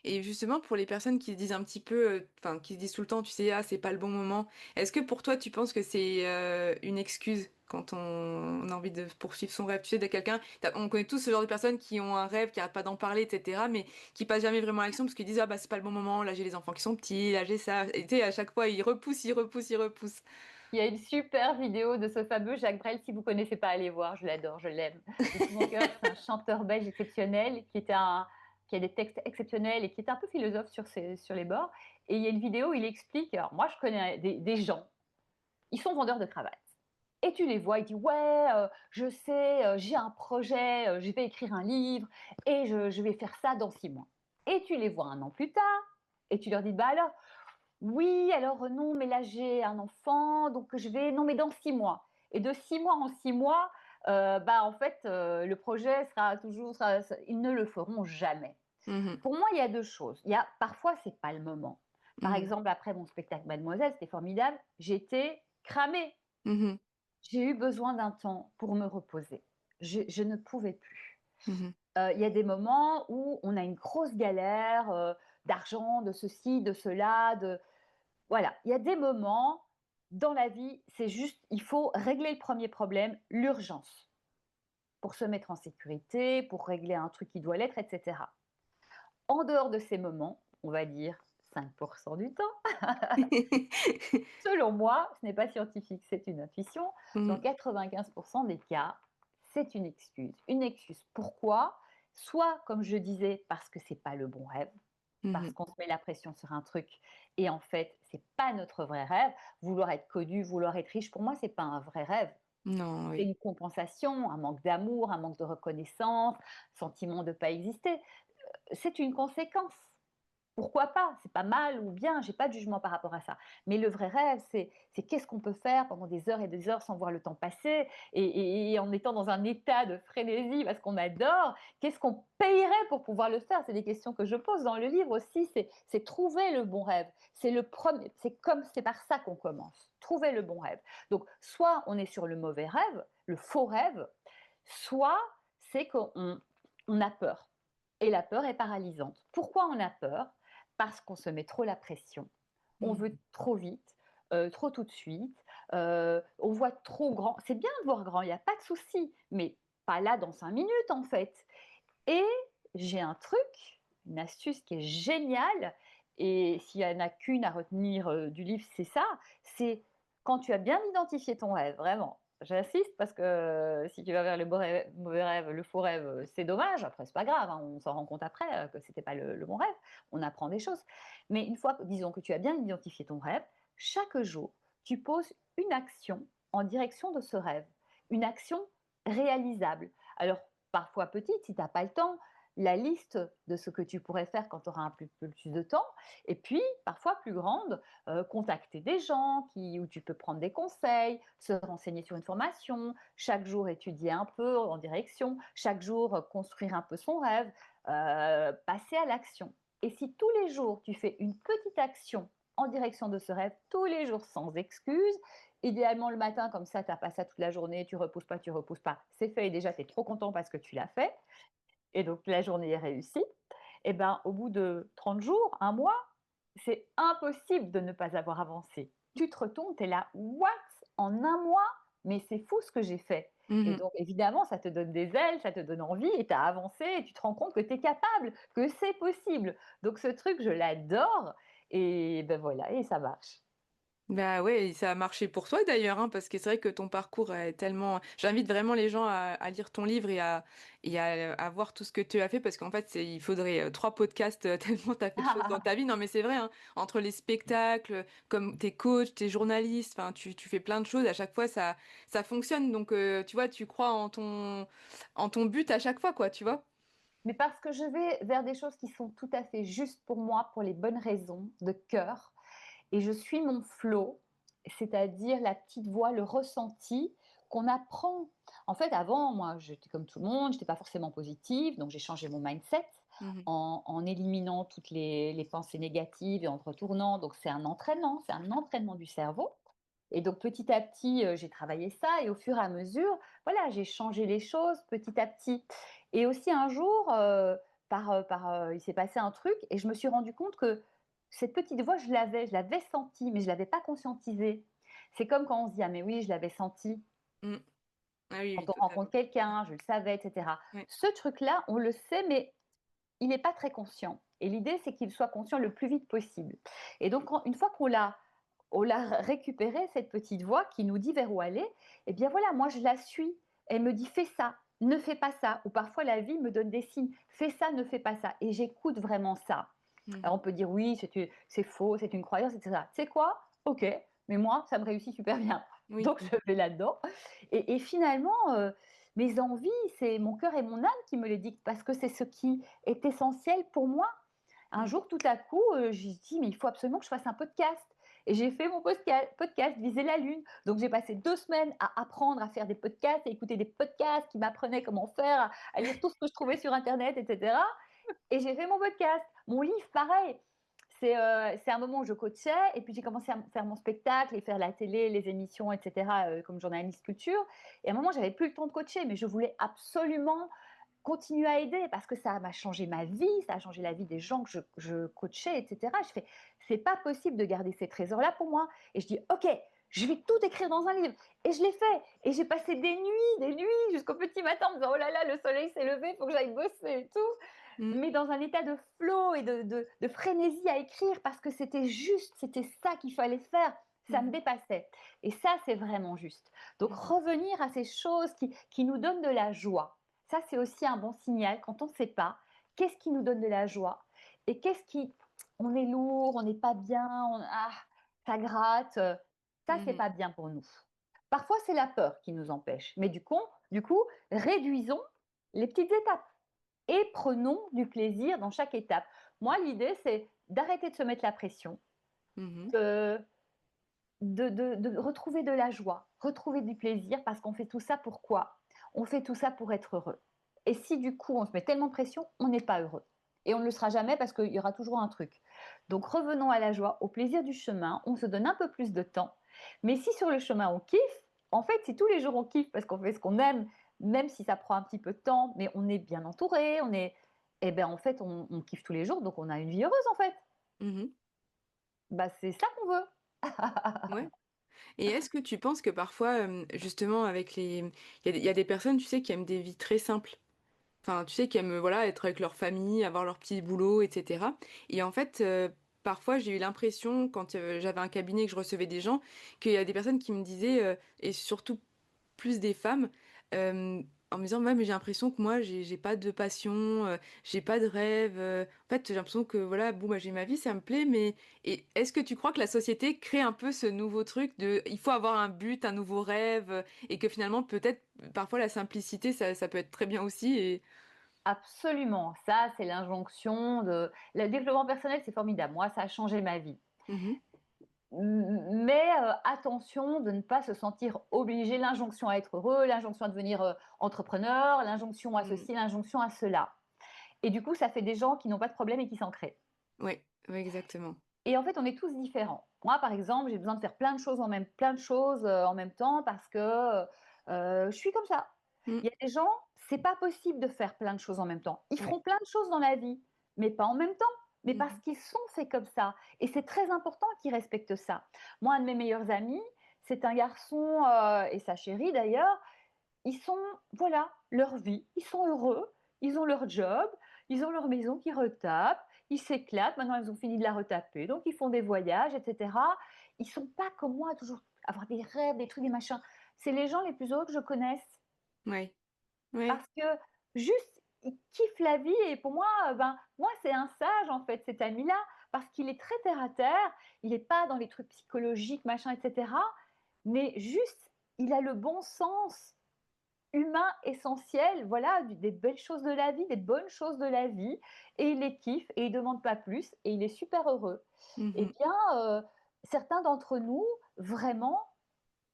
Et justement, pour les personnes qui se disent un petit peu, enfin, qui se disent tout le temps, tu sais: «Ah, c'est pas le bon moment». Est-ce que pour toi, tu penses que c'est, une excuse quand on a envie de poursuivre son rêve? Tu sais, de quelqu'un on connaît tous ce genre de personnes qui ont un rêve, qui arrêtent pas d'en parler et cetera, mais qui passent jamais vraiment à l'action parce qu'ils disent: «Ah bah, c'est pas le bon moment, là, j'ai les enfants qui sont petits, là, j'ai ça». Et tu sais, à chaque fois, ils repoussent, ils repoussent, ils repoussent. Il y a une super vidéo de ce fameux Jacques Brel, si vous connaissez pas, allez voir, je l'adore, je l'aime. De tout mon cœur, c'est un chanteur belge exceptionnel qui a des textes exceptionnels et qui est un peu philosophe sur les bords. Et il y a une vidéo où il explique, alors moi je connais des gens, ils sont vendeurs de cravates. Et tu les vois, ils disent ouais, je sais, j'ai un projet, je vais écrire un livre et je vais faire ça dans 6 mois. Et tu les vois un an plus tard et tu leur dis bah alors, Oui, alors non, mais là j'ai un enfant, donc je vais non, mais dans 6 mois et de 6 mois en 6 mois, bah, en fait, le projet sera toujours sera ils ne le feront jamais. Mmh mh. Pour moi, il y a 2 choses. Il y a parfois, c'est pas le moment. Par Mmh. exemple, après mon spectacle Mademoiselle, c'était formidable, j'étais cramée. Mmh. J'ai eu besoin d'un temps pour me reposer. Je ne pouvais plus. Mmh. Il y a des moments où on a une grosse galère, d'argent, de ceci, de cela, de voilà. Il y a des moments dans la vie, c'est juste, il faut régler le premier problème, l'urgence, pour se mettre en sécurité, pour régler un truc qui doit l'être et cetera. En dehors de ces moments, on va dire 5 du temps, selon moi, ce n'est pas scientifique, c'est une intuition, dans Mmh. 95 des cas, c'est une excuse. Une excuse pourquoi? Soit, comme je disais, parce que c'est pas le bon rêve, parce Mmh. qu'on se met la pression sur un truc et en fait, c'est pas notre vrai rêve. Vouloir être connu, vouloir être riche, pour moi, c'est pas un vrai rêve. Non, C'est oui. une compensation, un manque d'amour, un manque de reconnaissance, sentiment de pas exister. C'est une conséquence. Pourquoi pas? C'est pas mal ou bien, j'ai pas de jugement par rapport à ça. Mais le vrai rêve, c'est qu'est-ce qu'on peut faire pendant des heures et des heures sans voir le temps passer et en étant dans un état de frénésie parce qu'on adore, qu'est-ce qu'on payerait pour pouvoir le faire? C'est des questions que je pose dans le livre aussi, c'est trouver le bon rêve. C'est le premier, c'est par ça qu'on commence, trouver le bon rêve. Donc soit on est sur le mauvais rêve, le faux rêve, soit c'est qu'on a peur et la peur est paralysante. Pourquoi on a peur? Parce qu'on se met trop la pression. On Mmh. veut trop vite, trop tout de suite, on voit trop grand. C'est bien de voir grand, il y a pas de souci, mais pas là dans 5 minutes en fait. Et j'ai un truc, une astuce qui est géniale et s'il y en a qu'une à retenir, du livre, c'est ça, c'est quand tu as bien identifié ton rêve, vraiment, j'insiste parce que si tu vas vers le mauvais rêve, le faux rêve, c'est dommage. Après c'est pas grave, hein, on s'en rend compte après, que c'était pas le bon rêve. On apprend des choses. Mais une fois que disons que tu as bien identifié ton rêve, chaque jour, tu poses une action en direction de ce rêve, une action réalisable. Alors parfois petite, si tu as pas le temps, la liste de ce que tu pourrais faire quand tu auras un peu plus de temps et puis parfois plus grande, contacter des gens où tu peux prendre des conseils, se renseigner sur une formation, chaque jour étudier un peu en direction, chaque jour, construire un peu son rêve, passer à l'action. Et si tous les jours tu fais une petite action en direction de ce rêve, tous les jours sans excuse, idéalement le matin, comme ça tu as pas ça toute la journée, tu reposes pas, c'est fait et déjà tu es trop content parce que tu l'as fait et donc la journée est réussie. Et ben, au bout de 30 jours, un mois, c'est impossible de ne pas avoir avancé. Tu te retournes, tu es là: «What? En un mois? Mais c'est fou ce que j'ai fait» et Mmh. donc évidemment, ça te donne des ailes, ça te donne envie et tu as avancé et tu te rends compte que tu es capable, que c'est possible. Donc ce truc, je l'adore et ben voilà et ça marche. Bah, ouais et ça a marché pour toi d'ailleurs, hein, parce que c'est vrai que ton parcours est tellement j'invite vraiment les gens à lire ton livre et à voir tout ce que tu as fait parce qu'en fait, il faudrait, 3 podcasts, tellement tu as fait de choses dans ta vie. Non, mais c'est vrai, hein, entre les spectacles, comme tu es coach, tu es journaliste, enfin tu fais plein de choses, à chaque fois ça fonctionne donc tu vois, tu crois en ton but à chaque fois quoi, tu vois? Mais parce que je vais vers des choses qui sont tout à fait justes pour moi, pour les bonnes raisons, de cœur. Et je suis mon flow, c'est-à-dire la petite voix, le ressenti qu'on apprend. En fait, avant, moi, j'étais comme tout le monde, je n'étais pas forcément positive, donc j'ai changé mon mindset Mmh. en éliminant toutes les pensées négatives et en retournant. Donc c'est un entraînement du cerveau. Et donc petit à petit, j'ai travaillé ça et au fur et à mesure, voilà, j'ai changé les choses petit à petit. Et aussi un jour, il s'est passé un truc et je me suis rendu compte que cette petite voix, je l'avais sentie, mais je l'avais pas conscientisée. C'est comme quand on se dit: «Ah mais oui, je l'avais senti». Mmh. Ah oui, oui, Quand on totalement. rencontre quelqu'un, je le savais et cetera. Ouais. Ce truc-là, on le sait, mais il n'est pas très conscient et l'idée, c'est qu'il soit conscient le plus vite possible et donc quand une fois qu'on l'a récupérée, cette petite voix qui nous dit vers où aller, et bien voilà, moi je la suis. Elle me dit: «Fais ça, ne fais pas ça» ou parfois la vie me donne des signes: «Fais ça, ne fais pas ça» et j'écoute vraiment ça. Alors Mmh. on peut dire: «Oui, c'est faux, c'est une croyance et cetera». Tu sais quoi? OK, mais moi ça me réussit super bien. Oui. Donc je vais là-dedans et finalement, mes envies, c'est mon cœur et mon âme qui me les dictent parce que c'est ce qui est essentiel pour moi. Un Mmh. jour, tout à coup, j'ai dit: «Mais il faut absolument que je fasse un podcast» et j'ai fait mon podcast «Viser la lune». Donc j'ai passé 2 semaines à apprendre à faire des podcasts, à écouter des podcasts qui m'apprenaient comment faire, à lire tout ce que je trouvais sur internet et cetera et j'ai fait mon podcast. Mon livre, pareil, c'est un moment où je coachais et puis j'ai commencé à faire mon spectacle et faire la télé, les émissions et cetera, comme journaliste culture et à un moment, j'avais plus le temps de coacher mais je voulais absolument continuer à aider parce que ça m'a changé ma vie, ça a changé la vie des gens que je coachais, et cetera. Je fais: «C'est pas possible de garder ces trésors-là pour moi» et je dis: «OK, je vais tout écrire dans un livre» et je l'ai fait et j'ai passé des nuits jusqu'au petit matin en me disant: «Oh là là, le soleil s'est levé, il faut que j'aille bosser et tout», Mmh. mais dans un état de flow et de frénésie à écrire parce que c'était juste, c'était ça qu'il fallait faire. Ça me Mmh. dépassait et ça, c'est vraiment juste. Donc Mmh. revenir à ces choses qui nous donnent de la joie. Ça, c'est aussi un bon signal quand on ne sait pas qu'est-ce qui nous donne de la joie et qu'est-ce qui on est lourd, on n'est pas bien, ça gratte, ça, c'est Mmh. pas bien pour nous. Parfois, c'est la peur qui nous empêche, mais du coup, réduisons les petites étapes et prenons du plaisir dans chaque étape. Moi, l'idée, c'est d'arrêter de se mettre la pression, Mmh. de de retrouver de la joie, retrouver du plaisir parce qu'on fait tout ça pourquoi? On fait tout ça pour être heureux. Et si du coup on se met tellement de pression, on n'est pas heureux. Et on ne le sera jamais parce qu'il y aura toujours un truc. Donc revenons à la joie, au plaisir du chemin, on se donne un peu plus de temps. Mais si sur le chemin on kiffe, en fait si tous les jours on kiffe parce qu'on fait ce qu'on aime, même si ça prend un petit peu de temps, mais on est bien entouré, eh ben en fait on kiffe tous les jours, donc on a une vie heureuse en fait. Mmh. Bah, c'est ça qu'on veut. Ouais. Et est-ce que tu penses que parfois, justement avec les il y a des personnes, tu sais, qui aiment des vies très simples? Enfin, tu sais, qui aiment, voilà, être avec leur famille, avoir leur petit boulot et cetera. Et en fait, parfois, j'ai eu l'impression quand, j'avais un cabinet que je recevais des gens, qu'il y a des personnes qui me disaient, et surtout plus des femmes, en me disant: «Ouais, mais j'ai l'impression que moi, j'ai pas de passion, j'ai pas de rêve, en fait, j'ai l'impression que voilà, bon, bah, j'ai ma vie, ça me plaît, mais» et est-ce que tu crois que la société crée un peu ce nouveau truc de il faut avoir un but, un nouveau rêve, et que finalement, peut-être, parfois la simplicité, ça peut être très bien aussi et Absolument, ça c'est l'injonction de le développement personnel, c'est formidable. Moi, ça a changé ma vie. mmh Mais attention de ne pas se sentir obligé, l'injonction à être heureux, l'injonction à devenir, entrepreneur, l'injonction à mh. ceci, l'injonction à cela. Et du coup, ça fait des gens qui n'ont pas de problème et qui s'en créent. Ouais, ouais, exactement. Et en fait, on est tous différents. Moi, par exemple, j'ai besoin de faire plein de choses, en même temps parce que, je suis comme ça. Mmh, Il y a des gens, c'est pas possible de faire plein de choses en même temps. Ils ouais. feront plein de choses dans la vie, mais pas en même temps, mais parce Mmh qu'ils sont faits comme ça et c'est très important qu'ils respectent ça. Moi, un de mes meilleurs amis, c'est un garçon, et sa chérie d'ailleurs, ils sont voilà, leur vie, ils sont heureux, ils ont leur job, ils ont leur maison qui retape, ils s'éclatent, maintenant ils ont fini de la retaper, donc ils font des voyages et cetera. Ils sont pas comme moi, toujours avoir des rêves, des trucs, des machins. C'est les gens les plus heureux que je connaisse Ouais, ouais. parce que juste, ils kiffent la vie et pour moi, ben, moi c'est un sage en fait cet ami-là parce qu'il est très terre à terre, il est pas dans les trucs psychologiques, machin et cetera, mais juste, il a le bon sens humain essentiel, voilà, des belles choses de la vie, des bonnes choses de la vie et il les kiffe et il demande pas plus et il est super heureux. Eh Mmh bien, certains d'entre nous, vraiment,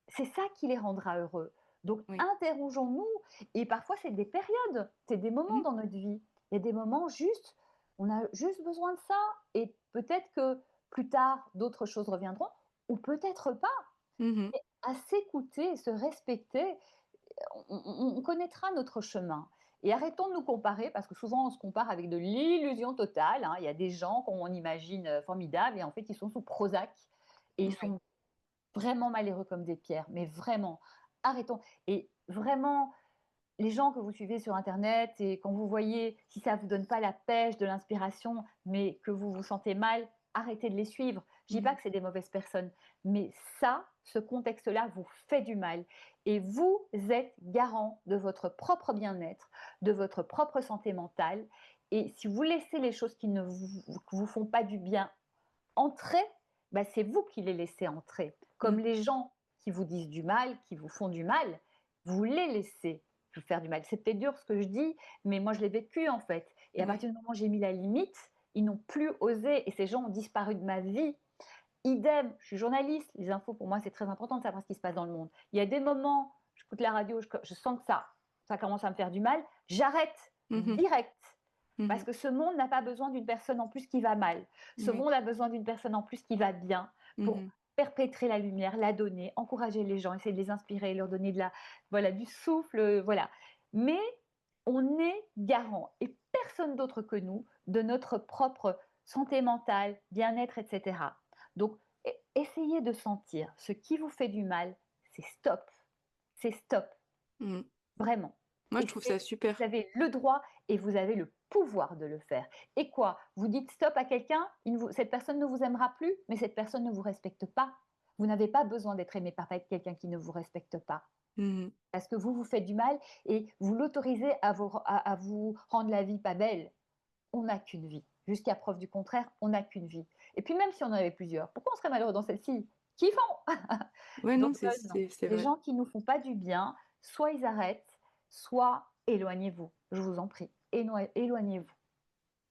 c'est ça qui les rendra heureux. Donc oui. interrogeons-nous et parfois c'est des périodes, c'est des moments Mmh dans notre vie. Il y a des moments juste, on a juste besoin de ça et peut-être que plus tard d'autres choses reviendront ou peut-être pas. mh. À s'écouter, se respecter, on connaîtra notre chemin. Et arrêtons de nous comparer, parce que souvent on se compare avec de l'illusion totale, hein. Il y a des gens qu'on imagine formidables et en fait ils sont sous Prozac et ils Ouais. sont vraiment malheureux comme des pierres, mais vraiment. Arrêtons. Et vraiment, les gens que vous suivez sur internet et quand vous voyez, si ça ne vous donne pas la pêche, de l'inspiration, mais que vous vous sentez mal, arrêtez de les suivre. Je dis pas Mmh que c'est des mauvaises personnes, mais ça, ce contexte-là vous fait du mal et vous êtes garant de votre propre bien-être, de votre propre santé mentale et si vous laissez les choses qui ne vous font pas du bien entrer, bah, c'est vous qui les laissez entrer. Comme mh. les gens qui vous disent du mal, qui vous font du mal, vous les laissez vous faire du mal. C'est peut-être dur ce que je dis, mais moi je l'ai vécu en fait. Et à Ouais. partir du moment où j'ai mis la limite, ils n'ont plus osé et ces gens ont disparu de ma vie. Idem, je suis journaliste, les infos pour moi c'est très important de savoir ce qui se passe dans le monde. Il y a des moments, j'écoute la radio, je sens que ça commence à me faire du mal, j'arrête Mmh. direct. Parce Mmh. que ce monde n'a pas besoin d'une personne en plus qui va mal. Ce Oui. monde a besoin d'une personne en plus qui va bien pour Mmh. perpétrer la lumière, la donner, encourager les gens, essayer de les inspirer, leur donner voilà, du souffle, voilà. Mais on est garant, et personne d'autre que nous, de notre propre santé mentale, bien-être, etc. Donc, essayez de sentir ce qui vous fait du mal, c'est stop. C'est stop, Mmh. vraiment. Moi, je Et trouve ça vous super. avez le droit et vous avez le pouvoir de le faire. Et quoi? Vous dites stop à quelqu'un, cette personne ne vous aimera plus, mais cette personne ne vous respecte pas. Vous n'avez pas besoin d'être aimé par quelqu'un qui ne vous respecte pas. Mmh. Parce que vous vous faites du mal et vous l'autorisez à vous rendre la vie pas belle. On n'a qu'une vie. Jusqu'à preuve du contraire, on n'a qu'une vie. Et puis même si on en avait plusieurs, pourquoi on serait malheureux dans celle-ci? Kiffons! Ouais, non, Donc c'est non, c'est c'est les vrai. gens qui nous font pas du bien, soit ils arrêtent, soit éloignez-vous. Je vous en prie, éloignez-vous.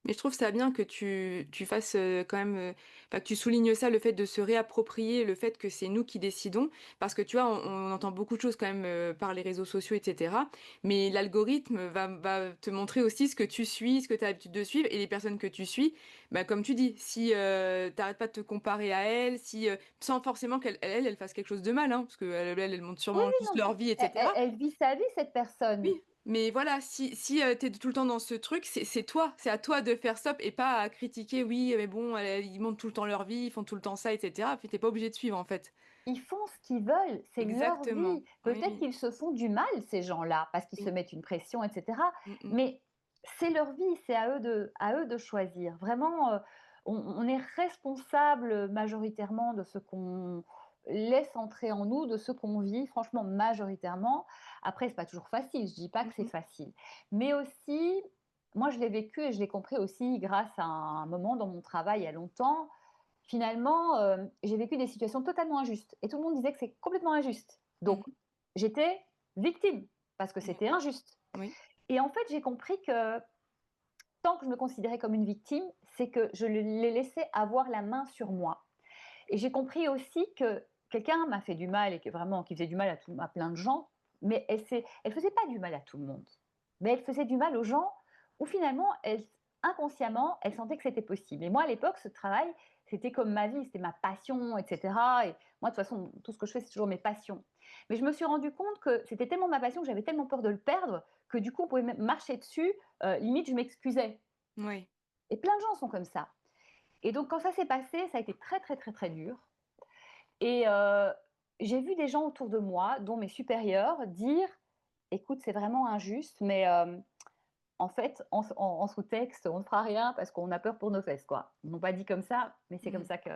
Mais je trouve ça bien que tu fasses, quand même, enfin, que tu soulignes ça, le fait de se réapproprier le fait que c'est nous qui décidons. Parce que tu vois, on entend beaucoup de choses quand même, par les réseaux sociaux et cetera. Mais l'algorithme va te montrer aussi ce que tu suis, ce que tu as l'habitude de suivre et les personnes que tu suis. Bah, comme tu dis, si, tu pas de te comparer à elles, si, sans forcément qu'elle fasse quelque chose de mal, hein, parce qu'elle montre Oui, sûrement oui, juste non, leur vie et elle cetera. elle vit sa vie cette personne. Oui, mais voilà, si, tu tout le temps dans ce truc, c'est toi, c'est à toi de faire stop et pas à critiquer: «Oui, mais bon, ils montrent tout le temps leur vie, ils font tout le temps ça et cetera». Puis tu pas obligé de suivre, en fait. Ils font ce qu'ils veulent, c'est leur Exactement. vie. Oui, Peut-être oui, qu'ils se font du mal, ces gens-là, parce qu'ils se oui. mettent une pression, et cetera. Mmh mh. Mais c'est leur vie, c'est à eux de choisir. Vraiment, on est responsable, majoritairement de ce qu'on laisse entrer en nous, de ce qu'on vit, franchement majoritairement. Après, c'est pas toujours facile, je dis pas que Mmh c'est mh. facile. Mais aussi, moi je l'ai vécu et je l'ai compris aussi grâce à un moment dans mon travail il y a longtemps. Finalement, j'ai vécu des situations totalement injustes et tout le monde disait que c'est complètement injuste. Donc Mmh. j'étais victime parce que Ouais. c'était injuste Oui. et en fait, j'ai compris que tant que je me considérais comme une victime, c'est que je les laissais avoir la main sur moi et j'ai compris aussi que quelqu'un m'a fait du mal et que vraiment qui faisait du mal à plein de gens, mais elle faisait pas du mal à tout le monde. Mais elle faisait du mal aux gens où finalement, inconsciemment, elle sentait que c'était possible. Et moi, à l'époque, ce travail, c'était comme ma vie, c'était ma passion, etc. Et moi, de toute façon, tout ce que je fais, c'est toujours mes passions. Mais je me suis rendu compte que c'était tellement ma passion que j'avais tellement peur de le perdre que du coup, on pouvait même marcher dessus. Limite, je m'excusais. Oui. Et plein de gens sont comme ça. Et donc, quand ça s'est passé, ça a été très, très, très, très dur. Et j'ai vu des gens autour de moi, dont mes supérieurs, dire: «Écoute, c'est vraiment injuste, mais en fait, en sous-texte, on ne fera rien parce qu'on a peur pour nos fesses, quoi». Ils m'ont pas dit comme ça, mais c'est comme Mmh. ça que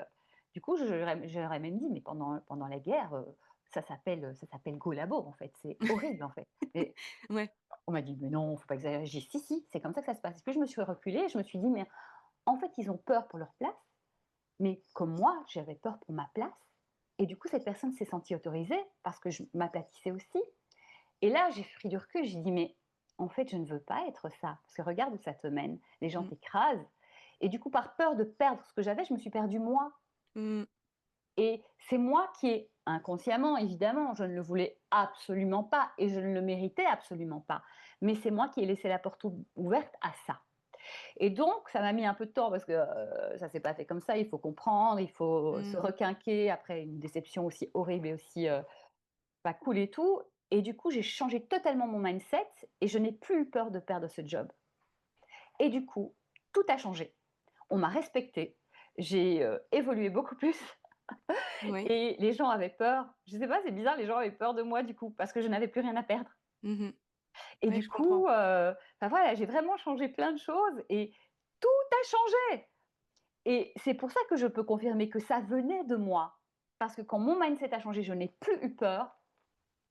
du coup, je leur ai même dit: «Mais pendant la guerre, ça s'appelle Golabo, en fait, c'est horrible, en fait». Et Ouais. on m'a dit: «Mais non, faut pas exagérer». J'ai dit: «Si, si, c'est comme ça que ça se passe». Et puis je me suis reculée et je me suis dit: «Mais en fait, ils ont peur pour leur place, mais comme moi, j'avais peur pour ma place». Et du coup, cette personne s'est sentie autorisée parce que je m'aplatissais aussi. Et là, j'ai pris du recul, j'ai dit: «Mais en fait, je ne veux pas être ça, parce que regarde où ça te mène. Les gens Mmh. t'écrasent». Et du coup, par peur de perdre ce que j'avais, je me suis perdue moi. Mmh. Et c'est moi qui ai inconsciemment, évidemment, je ne le voulais absolument pas et je ne le méritais absolument pas, mais c'est moi qui ai laissé la porte ouverte à ça. Et donc ça m'a mis un peu de temps parce que, ça s'est pas fait comme ça, il faut comprendre, il faut se Mmh. requinquer après une déception aussi horrible et aussi, pas cool et tout. Et du coup, j'ai changé totalement mon mindset et je n'ai plus eu peur de perdre ce job. Et du coup, tout a changé. On m'a respectée, j'ai, évolué beaucoup plus Ouais. et les gens avaient peur. Je sais pas, c'est bizarre, les gens avaient peur de moi du coup, parce que je n'avais plus rien à perdre. Mmh mh. Et Ouais, du je comprends. coup, enfin voilà, j'ai vraiment changé plein de choses et tout a changé. Et c'est pour ça que je peux confirmer que ça venait de moi. Parce que quand mon mindset a changé, je n'ai plus eu peur.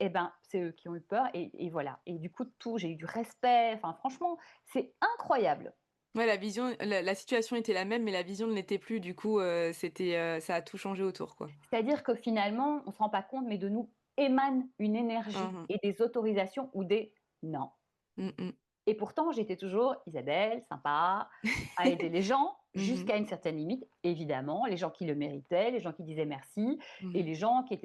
Et ben, c'est eux qui ont eu peur et voilà. Et du coup, tout, j'ai eu du respect. Enfin, franchement, c'est incroyable. Ouais, la situation était la même, mais la vision ne l'était plus. Du coup, c'était, ça a tout changé autour, quoi. C'est-à-dire que finalement, on ne se rend pas compte, mais de nous émane une énergie Mmh mh. et des autorisations ou des non. Mmh mh. Et pourtant, j'étais toujours Isabelle, sympa, à aider les gens. Mmh. jusqu'à une certaine limite. Évidemment, les gens qui le méritaient, les gens qui disaient merci et Mmh. les gens qui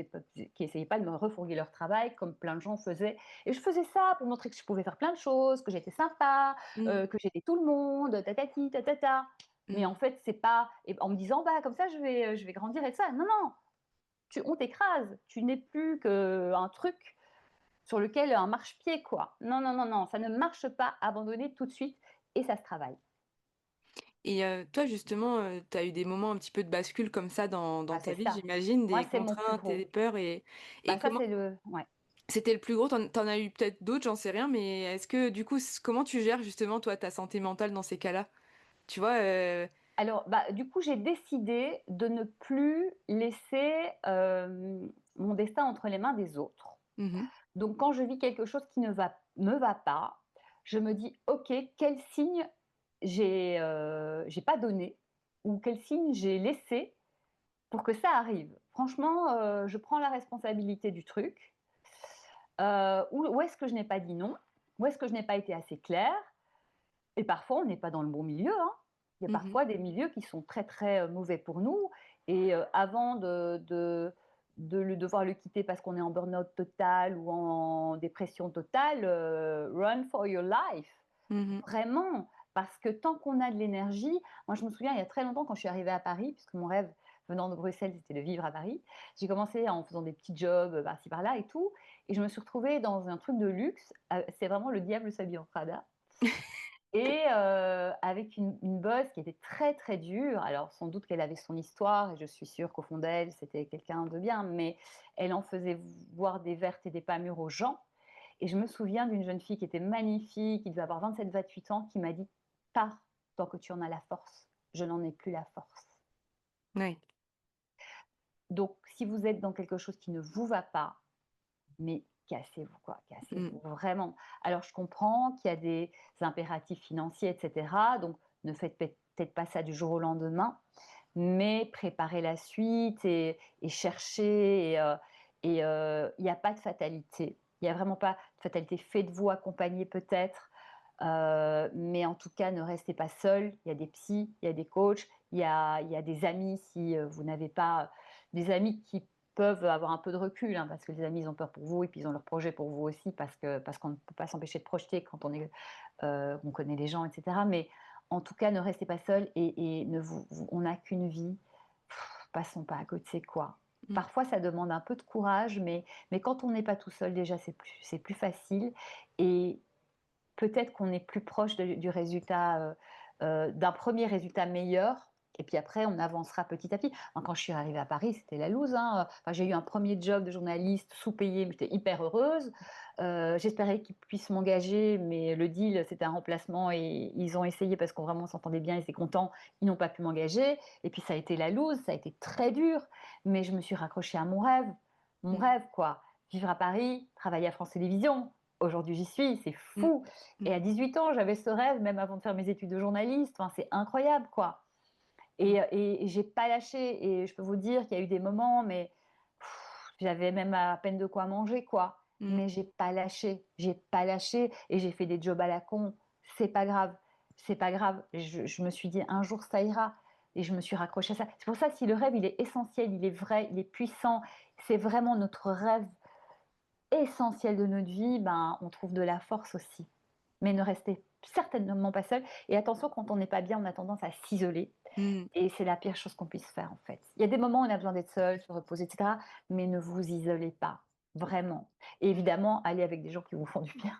essayaient pas de me refourguer leur travail comme plein de gens faisaient. Et je faisais ça pour montrer que je pouvais faire plein de choses, que j'étais sympa, Mmh. que j'étais tout le monde, tatati, tatata. Mais en Mmh. fait, c'est pas et en me disant: «Bah, comme ça, je vais grandir et tout ça». Non, non, on t'écrase. Tu n'es plus qu'un truc sur lequel un marchepied, quoi. Non, non, non, non, ça ne marche pas. Abandonner tout de suite et ça se travaille. Et toi justement, tu as eu des moments un petit peu de bascule comme ça dans Ah, ta c'est vie, ça. j'imagine, Moi, des c'est mon plus contraintes et gros. des peurs et Bah, ça, comment c'est le ouais. c'était le plus gros? Tu en as eu peut-être d'autres, j'en sais rien, mais est-ce que du coup, comment tu gères justement toi ta santé mentale dans ces cas-là? Tu vois, Alors, bah, du coup, j'ai décidé de ne plus laisser, mon destin entre les mains des autres. mmh Donc quand je vis quelque chose qui ne va pas, je me dis: «OK, quel signe j'ai pas donné ou quel signe j'ai laissé pour que ça arrive?» Franchement, je prends la responsabilité du truc. Où est-ce que je n'ai pas dit non? Où est-ce que je n'ai pas été assez claire? Et parfois, on n'est pas dans le bon milieu, hein. Il y a mh. parfois des milieux qui sont très, très, mauvais pour nous et avant de devoir le quitter parce qu'on est en burn-out total ou en dépression totale, run for your life. Mmh. Vraiment, parce que tant qu'on a de l'énergie moi je me souviens il y a très longtemps quand je suis arrivée à Paris, puisque mon rêve venant de Bruxelles, c'était de vivre à Paris. J'ai commencé en faisant des petits jobs, par-ci par-là et tout et je me suis retrouvée dans un truc de luxe, c'est vraiment le diable s'habille en Prada et avec une boss qui était très, très dure. Alors sans doute qu'elle avait son histoire et je suis sûre qu'au fond d'elle, c'était quelqu'un de bien, mais elle en faisait voir des vertes et des pas mûres aux gens et je me souviens d'une jeune fille qui était magnifique, qui devait avoir 27-28 ans, qui m'a dit: «Pars tant que tu en as la force, je n'en ai plus la force». Ouais. Donc si vous êtes dans quelque chose qui ne vous va pas, mais cassez-vous quoi, Mmh. cassez-vous vraiment. Alors je comprends qu'il y a des impératifs financiers et cetera, donc ne faites peut-être pas ça du jour au lendemain, mais préparez la suite et cherchez il y a pas de fatalité. Il y a vraiment pas de fatalité. Faites-vous accompagner peut-être, mais en tout cas ne restez pas seul. Il y a des psys, il y a des coachs, il y a des amis si, vous n'avez pas, des amis qui peuvent avoir un peu de recul, hein, parce que les amis, ils ont peur pour vous et puis ils ont leurs projets pour vous aussi parce qu'on ne peut pas s'empêcher de projeter quand on connaît les gens et cetera. Mais en tout cas, ne restez pas seul et ne on n'a qu'une vie. Passons pas à côté, quoi. Mmh. Parfois, ça demande un peu de courage, mais quand on n'est pas tout seul, déjà, c'est plus facile et peut-être qu'on est plus proche du résultat, d'un premier résultat meilleur et puis après on avancera petit à petit. Moi, quand je suis arrivée à Paris, c'était la loose, hein, enfin, j'ai eu un premier job de journaliste sous-payé, mais j'étais hyper heureuse. J'espérais qu'ils puissent m'engager, mais le deal, c'était un remplacement et ils ont essayé parce qu'on vraiment s'entendait bien, ils étaient contents. Ils n'ont pas pu m'engager et puis ça a été la loose, ça a été très dur, mais je me suis raccrochée à mon Mmh. rêve quoi. Vivre à Paris, travailler à France Télévisions. Aujourd'hui, j'y suis, c'est Mmh. fou. Et Mmh. à 18 ans, j'avais ce rêve, même avant de faire mes études de journaliste. Enfin, c'est incroyable, quoi. Mmh. Et j'ai pas lâché. Et je peux vous dire qu'il y a eu des moments, mais j'avais même à peine de quoi manger, quoi. Mmh. Mais j'ai pas lâché. J'ai pas lâché. Et j'ai fait des jobs à la con. C'est pas grave. C'est pas grave. Je me suis dit, un jour, ça ira. Et je me suis raccrochée à ça. C'est pour ça, si le rêve, il est essentiel, il est vrai, il est puissant, c'est vraiment notre rêve essentiel de notre vie, ben, on trouve de la force aussi. Mais ne restez certainement pas seul. Et attention, quand on n'est pas bien, on a tendance à s'isoler. Mmh. Et c'est la pire chose qu'on puisse faire, en fait. Il y a des moments où on a besoin d'être seul, se reposer, etc. Mais ne vous isolez pas, vraiment. Et Mmh. évidemment, allez avec des gens qui vous font du bien,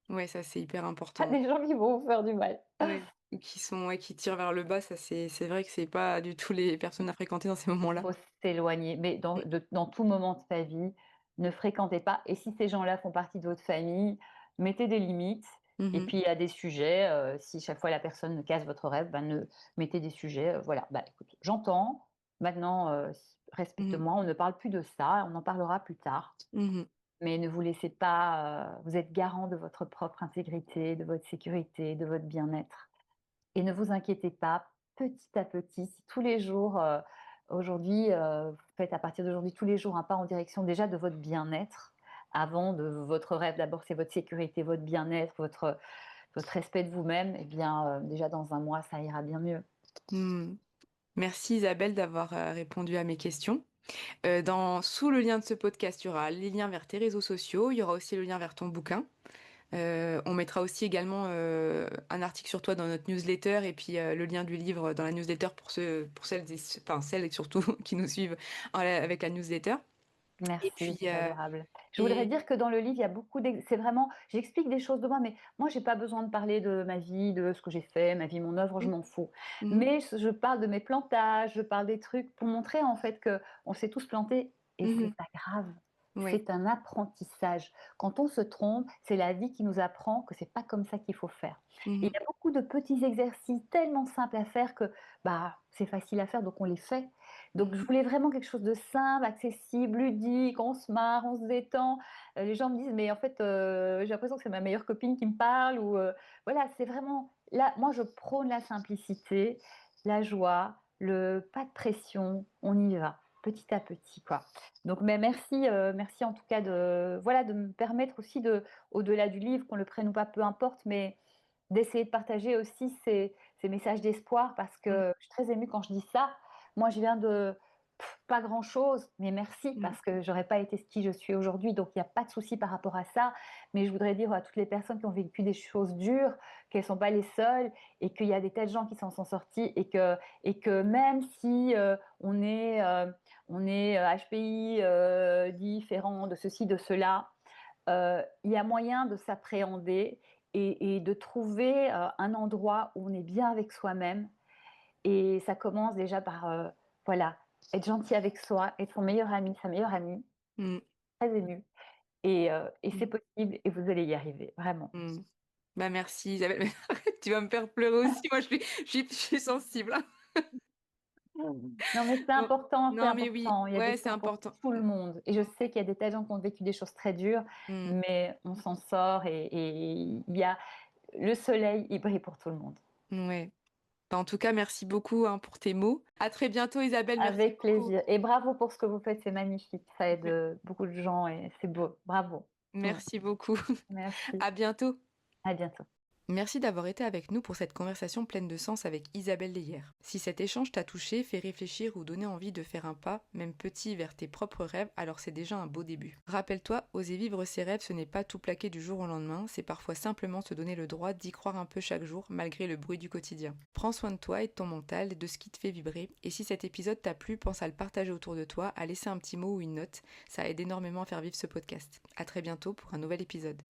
Ouais, ça, c'est hyper pas important. des gens qui vont vous faire du mal. Ouais. Ou qui sont ouais, qui tirent vers le bas, ça c'est vrai que c'est pas du tout les personnes à fréquenter dans ces moments-là. Faut s'éloigner. Mais Mmh. dans tout moment de sa vie, ne fréquentez pas. Et si ces gens-là font partie de votre famille, mettez des limites. Et Mmh. puis, il y a des sujets, si chaque fois la personne casse votre rêve, ben, mettez des sujets. Voilà, bah, écoute, j'entends. Maintenant, Mmh. respecte-moi. On ne parle plus de ça. On en parlera plus tard. Mmh. Mais ne vous laissez pas. Vous êtes garant de votre propre intégrité, de votre sécurité, de votre bien-être. Et ne vous inquiétez pas, petit à petit, si tous les jours, aujourd'hui, vous faites à partir d'aujourd'hui tous les jours un pas en direction déjà de votre bien-être, avant de votre rêve, d'abord c'est votre sécurité, votre bien-être, votre respect de vous-même, et bien, déjà dans un mois, ça ira bien mieux. Hmm. Merci Isabelle d'avoir répondu à mes questions. Sous le lien de ce podcast, il y aura les liens vers tes réseaux sociaux, il y aura aussi le lien vers ton bouquin. On mettra aussi également un article sur toi dans notre newsletter et puis le lien du livre dans la newsletter pour celles et surtout qui nous suivent avec la newsletter. Et Merci, puis, c'est adorable. Je voudrais et... dire que dans le livre, il y a beaucoup c'est vraiment j'explique des choses de moi, mais moi, j'ai pas besoin de parler de ma vie, de ce que j'ai fait, ma vie, mon œuvre, je m'en fous. Mhm, Mais je parle de mes plantages, je parle des trucs pour montrer, en fait, qu'on s'est tous plantés et c'est mhm, pas grave. ouais, C'est un apprentissage. Quand on se trompe, c'est la vie qui nous apprend que c'est pas comme ça qu'il faut faire. Et il mhm, y a beaucoup de petits exercices tellement simples à faire que, bah, c'est facile à faire, donc on les fait. Donc je mhm, voulais vraiment quelque chose de simple, accessible, ludique, on se marre, on se détend. Les gens me disent: «Mais en fait, j'ai l'impression que c'est ma meilleure copine qui me parle» ou voilà, c'est vraiment là, moi je prône la simplicité, la joie, le pas de pression, on y va, petit à petit, quoi. Donc mais merci, merci en tout cas de voilà, de me permettre aussi de au-delà du livre, qu'on le prenne ou pas, peu importe, mais d'essayer de partager aussi ces messages d'espoir parce mhm, que je suis très émue quand je dis ça. Moi, je viens de pas grand-chose, mais merci mhm, parce que j'aurais pas été qui je suis aujourd'hui, donc il y a pas de souci par rapport à ça. Mais je voudrais dire à toutes les personnes qui ont vécu des choses dures, qu'elles sont pas les seules et qu'il y a des tas de gens qui s'en sont sortis et que même si, on est HPI, différent de ceci, de cela, il y a moyen de s'appréhender et de trouver, un endroit où on est bien avec soi-même et ça commence déjà par, voilà, être gentil avec soi, être son meilleur ami, sa meilleure amie, mhm, très émue et c'est possible et vous allez y arriver, vraiment. mhm. Bah merci Isabelle. Tu vas me faire pleurer aussi. Moi, je suis sensible, hein. Non, mais c'est Bon, important, c'est non, mais oui, important. Il y a de ouais, c'est l'espoir pour important. tout le monde et je sais qu'il y a des tas de gens qui ont vécu des choses très dures, Mhm, mais on s'en sort et il y a le soleil, il brille pour tout le monde. ouais. Bah, en tout cas, merci beaucoup hein, pour tes mots. À très bientôt, Isabelle. Merci Avec beaucoup. plaisir et bravo pour ce que vous faites, c'est magnifique. Ça aide, Ouais, beaucoup de gens et c'est beau. Bravo. Mmh. merci beaucoup. Merci. À bientôt. À bientôt. Merci d'avoir été avec nous pour cette conversation pleine de sens avec Isabelle Leyer. Si cet échange t'a touché, fait réfléchir ou donné envie de faire un pas, même petit, vers tes propres rêves, alors c'est déjà un beau début. Rappelle-toi, oser vivre ses rêves, ce n'est pas tout plaquer du jour au lendemain, c'est parfois simplement se donner le droit d'y croire un peu chaque jour, malgré le bruit du quotidien. Prends soin de toi et de ton mental et de ce qui te fait vibrer, et si cet épisode t'a plu, pense à le partager autour de toi, à laisser un petit mot ou une note, ça aide énormément à faire vivre ce podcast. À très bientôt pour un nouvel épisode.